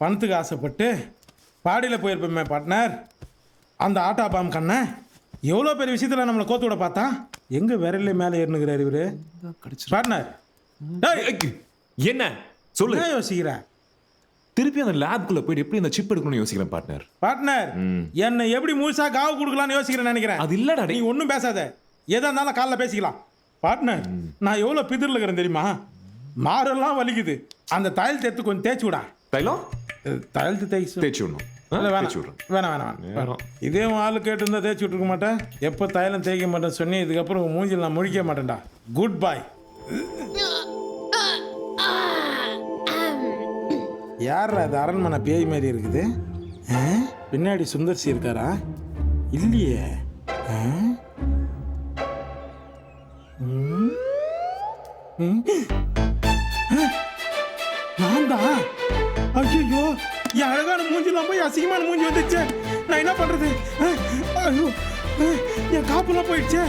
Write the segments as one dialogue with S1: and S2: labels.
S1: பணத்துக்கு ஆசைப்பட்டு பாடியில் போயிருப்போமே பார்ட்னர். அந்த ஆட்டா பாம் கண்ணை எவ்வளோ பெரிய விஷயத்தில் நம்மளை கோத்து விட பார்த்தா எங்கே விரல்ல மேலே ஏறுனுங்கிறார் இவரு பார்ட்னர்.
S2: என்ன சொல்லு.
S1: என்ன யோசிக்கிற
S2: திருப்பி அந்த லேப்குள்ள போயிட்டு எப்படி அந்த சிப் எடுக்கணும்னு யோசிக்கிறேன் பார்ட்னர்.
S1: பார்ட்னர்? என்னை எப்படி முழுசா காவு கொடுக்கலாம்னு யோசிக்கிறேன் நினைக்கிறேன்.
S2: அது இல்லடா
S1: நீ ஒன்றும் பேசாத, எதா இருந்தாலும் காலைல பேசிக்கலாம். பார்ட்னர், நான் எவ்வளோ பிதிரில் இருக்கிறேன் தெரியுமா? மாரெல்லாம் வலிக்குது. அந்த தையல் தேத்து கொஞ்சம் தேய்ச்சி விடா.
S2: தைலம்
S1: தையல் தேய்ச்சி
S2: தேய்ச்சி விடணும். தேய்ச்சி விடுறேன்.
S1: வேணாம். இதே ஆளு கேட்டு இருந்தா தேய்ச்சி விட்டுருக்க மாட்டேன். எப்போ தைலம் தேய்க்க மாட்டேன்னு சொன்னி இதுக்கப்புறம் மூஞ்சில் நான் முழிக்க மாட்டேன்டா. குட் பாய். யார் அது அரண்மனை பேய் மாதிரி இருக்குது? பின்னாடி சுந்தர்சி இருக்காரா? இல்லையே. நான் தான். ஐயோ, என் அழகான மூஞ்சிலாம் போய் அசிங்கமான மூஞ்சி வந்துச்சு. நான் என்ன பண்றது? ஐயோ, என் காப்புலாம் போயிடுச்சு.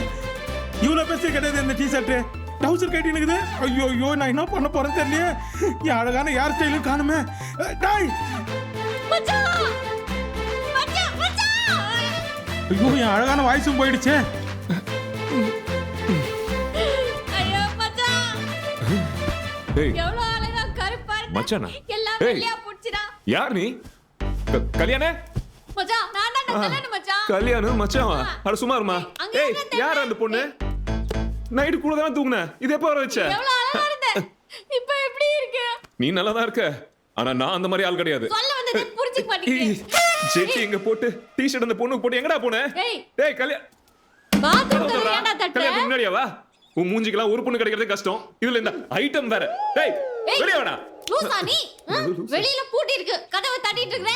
S1: இவ்வளோ பெருசு கிடையாது இந்த டிஷர்ட்டு. டவுசர் கட்டினுக்குது. ஐயோ, நான் என்ன பண்ண போறேன்னு தெரியலையே. என் அழகான ஹேர் ஸ்டைலும் காணுமே. டாய், ஐயோ, என் அழகான வாய்ஸும் போயிடுச்சு.
S2: மச்சானா? யார் நீ? கல்யாண கல்யாணம் மச்சாவா? அட சும்மா இருமா. ஏய், யார் அந்த பொண்ணு? நைட்டு கூட தான் தூங்குன. இது எப்போ வர வச்ச?
S3: இப்ப எப்படி இருக்கு?
S2: நீ நல்லா தான் இருக்க. ஆனா நான் அந்த மாதிரி ஆள் கிடையாது.
S3: சொல்ல வந்தது புரிஞ்சுக்க மாட்டீங்க.
S2: ஜெட்டி எங்க போட்டு டி-ஷர்ட் அந்த பொண்ணுக்கு போட்டு எங்கடா போன? டேய்
S3: பாத்ரூம் கதவு ஏன்டா தட்ட?
S2: கல்யாணம் முன்னாடியா வா? உன் மூஞ்சிக்கெல்லாம் ஒரு பொண்ணு கிடைக்கிறது கஷ்டம். இதுல இந்த ஐட்டம் வேற. டேய் வெளிய வாடா.
S3: லூசா நீ? வெளியில பூட்டி இருக்கு. கதவை தட்டிட்டு இருக்கற.